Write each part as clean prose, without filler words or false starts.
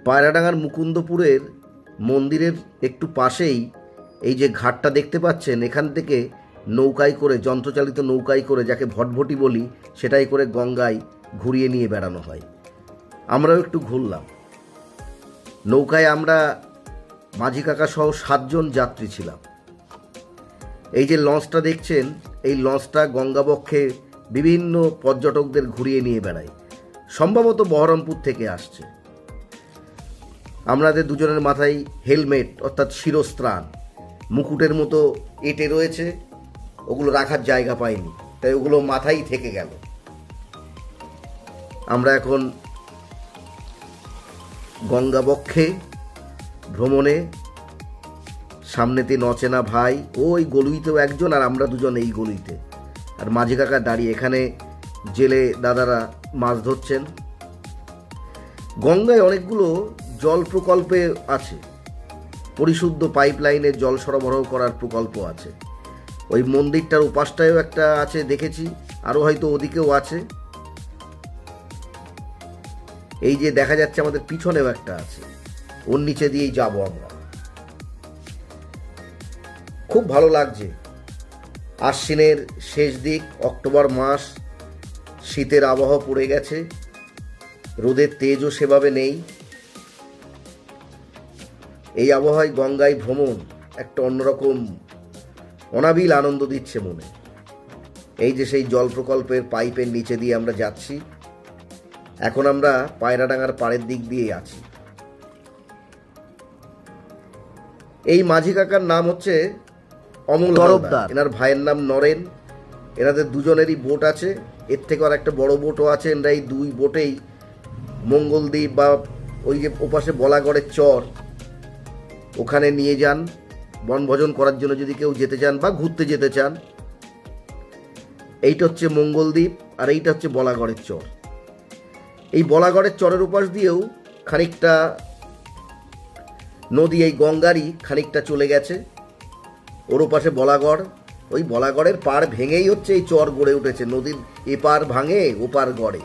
পায়রাডাঙ্গার মুকুন্দপুরের মন্দিরের একটু পাশেই এই যে ঘাটটা দেখতে পাচ্ছেন, এখান থেকে নৌকায় করে, যন্ত্রচালিত নৌকায় করে, যাকে ভটভটি বলি, সেটাই করে গঙ্গায় ঘুরিয়ে নিয়ে বেড়ানো হয়। আমরাও একটু ঘুরলাম নৌকায়। আমরা মাঝি কাকা সহ 7 জন যাত্রী ছিলাম। এই যে লঞ্চটা দেখছেন, এই লঞ্চটা গঙ্গাবক্ষে বিভিন্ন পর্যটকদের ঘুরিয়ে নিয়ে বেড়ায়, সম্ভবত বহরমপুর থেকে আসছে। আমাদের দুজনের মাথায় হেলমেট অর্থাৎ শিরস্ত্রাণ, মুকুটের মতো এঁটে রয়েছে, ওগুলো রাখার জায়গা পাইনি, তাই ওগুলো মাথায় থেকে গেল। আমরা এখন গঙ্গাবক্ষে ভ্রমণে, সামনেতে নচেনা ভাই, ওই গলুইতেও একজন, আর আমরা দুজন এই গলুইতে। আর মাঝি কাকা দাঁড়িয়ে, এখানে জেলে দাদারা মাছ ধরছেন। গঙ্গায় অনেকগুলো জল প্রকল্পে আছে, পরিশুদ্ধ পাইপ লাইনে জল সরবরাহ করার প্রকল্প আছে। ওই মন্দিরটার উপাসটায়ও একটা আছে দেখেছি, আরও হয়তো ওদিকেও আছে। এই যে দেখা যাচ্ছে আমাদের পিছনেও একটা আছে, ওর নিচে দিয়েই যাব আমরা। খুব ভালো লাগছে। আশ্বিনের শেষ দিক, অক্টোবর মাস, শীতের আবহাওয়া পড়ে গেছে, রোদের তেজও সেভাবে নেই। এই আবহাওয়ায় গঙ্গায় ভ্রমণ একটা অন্যরকম অনাবিল আনন্দ দিচ্ছে মনে। এই যে সেই জল প্রকল্পের পাইপের নিচে দিয়ে আমরা যাচ্ছি। এখন আমরা পায়রাডাঙ্গার পাড়ের দিক দিয়ে আছি। এই মাঝি কাকার নাম হচ্ছে অমল তরফদার, এনার ভাইয়ের নাম নরেন। এনাদের দুজনেরই বোট আছে, এর থেকে আর একটা বড় বোটও আছে। এনারা এই 2 বোটেই মঙ্গলদ্বীপ বা ওই যে ওপাশে বলাগড়ের চর, ওখানে নিয়ে যান বনভোজন করার জন্য, যদি কেউ যেতে চান বা ঘুরতে যেতে চান। এইটা হচ্ছে মঙ্গলদ্বীপ, আর এইটা হচ্ছে বলাগড়ের চর। এই বলাগড়ের চরের উপাস দিয়েও খানিকটা নদী, এই গঙ্গারই খানিকটা চলে গেছে। ওর ওপাশে বলাগড়, ওই বলাগড়ের পাড় ভেঙেই হচ্ছে এই চর গড়ে উঠেছে। নদীর এপার ভাঙে ওপার গড়ে।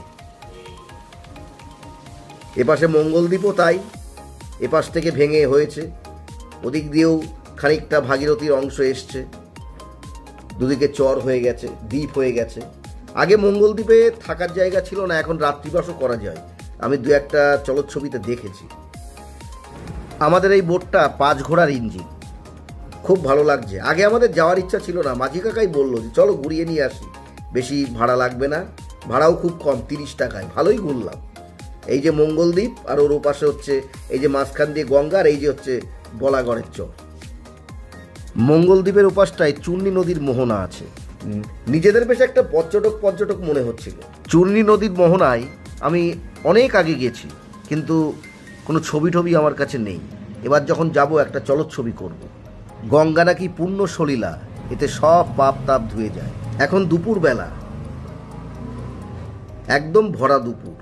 এপাশে মঙ্গলদ্বীপও তাই, এপাশ থেকে ভেঙে হয়েছে। ওদিক দিয়েও খানিকটা ভাগীরথীর অংশ এসছে, দুদিকে চর হয়ে গেছে, দ্বীপ হয়ে গেছে। আগে মঙ্গলদ্বীপে থাকার জায়গা ছিল না, এখন রাত্রিবাসও করা যায়। আমি 2-1টা চলচ্ছবিতে দেখেছি। আমাদের এই বোটটা 5 ঘোড়ার ইঞ্জিন, খুব ভালো লাগছে। আগে আমাদের যাওয়ার ইচ্ছা ছিল না, মাঝি কাকাই বললো যে চলো ঘুরিয়ে নিয়ে আসি, বেশি ভাড়া লাগবে না, ভাড়াও খুব কম, 30 টাকায়। ভালোই ঘুরলাম। এই যে মঙ্গলদ্বীপ, আর ওর ওপাশে হচ্ছে এই যে মাঝখান দিয়ে গঙ্গা, আর এই যে হচ্ছে বলাগড়ের চর। মঙ্গলদ্বীপের উপাসটায় চূর্ণী নদীর মোহনা আছে। নিজেদের বেশ একটা পর্যটক মনে হচ্ছিল। চূর্ণী নদীর মোহনায় আমি অনেক আগে গেছি, কিন্তু কোনো ছবি টবি আমার কাছে নেই। এবার যখন যাব একটা চলচ্ছবি করব। গঙ্গা নাকি পূর্ণ সলিলা, এতে সব পাপ তাপ ধুয়ে যায়। এখন দুপুর বেলা, একদম ভরা দুপুর।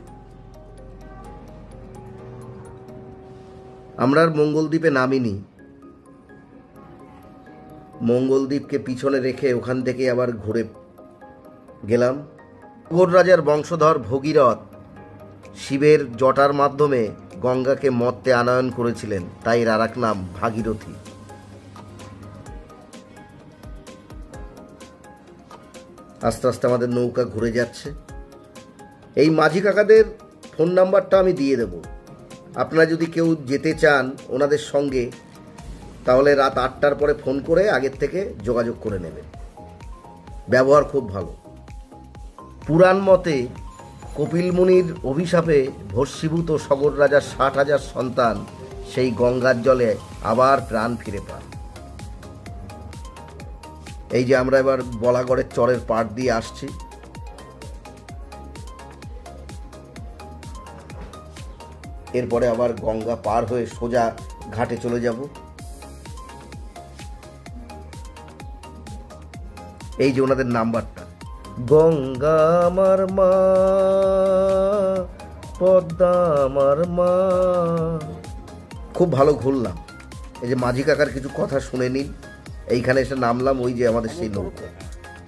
আমরা আর মঙ্গলদ্বীপে নামিনি। মঙ্গলদ্বীপকে পিছনে রেখে ওখান থেকে আবার ঘুরে গেলাম। অঘোর রাজার বংশধর ভগীরথ শিবের জটার মাধ্যমে গঙ্গাকে মর্তে আনয়ন করেছিলেন, তাই এর আরেক নাম ভাগীরথী। আস্তে আস্তে আমাদের নৌকা ঘুরে যাচ্ছে। এই মাঝি কাকাদের ফোন নাম্বারটা আমি দিয়ে দেব। আপনারা যদি কেউ যেতে চান ওনাদের সঙ্গে, তাহলে রাত 8টার পরে ফোন করে আগের থেকে যোগাযোগ করে নেবেন। ব্যবহার খুব ভালো। পুরাণ মতে কপিল মুনির অভিশাপে ভস্মীভূত সগর রাজার 60,000 সন্তান সেই গঙ্গার জলে আবার প্রাণ ফিরে পান। এই যে আমরা এবার বলাগড়ের চরের পাড় দিয়ে আসছি। এরপরে আবার গঙ্গা পার হয়ে সোজা ঘাটে চলে যাব। এই যে ওনাদের নাম্বারটা, গঙ্গা আমার মা, পদ্মা আমার মা। খুব ভালো ঘুরলাম। এই যে মাঝি কাকার কিছু কথা শুনে নিন। এইখানে এসে নামলাম, ওই যে আমাদের সেই নৌকা।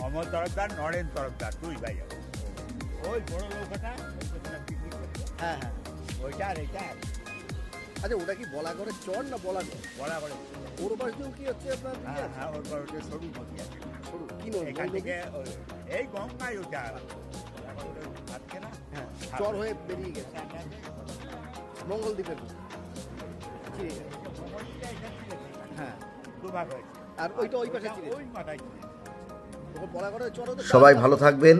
অমল তরফদার, নরেন তরফদার, দুই ভাই। ওই বড় নৌকাটা, হ্যাঁ হ্যাঁ, ওইটা আর এইটা। আচ্ছা ওটা কি বলাগড়ের চর না বলাগড়? বলা করে ওর পাশ দিয়েও কি হচ্ছে আপনার দিকে হ্যাঁ আছে? হ্যাঁ ওর পর ওটা সরু নদী আছে সরু, কি নদী? এখান নদী? থেকে এই গঙ্গায় ওটা আজকে না হ্যাঁ, চর হয়ে বেরিয়ে গেছে মঙ্গলদ্বীপের চিড়ে গেছে। হ্যাঁ, দুভাগ হয়েছে আর ওইটা ওই পাশে চিড়ে ওই মাথায় ছিল। বলাগড়ের চর হতে সবাই ভালো থাকবেন।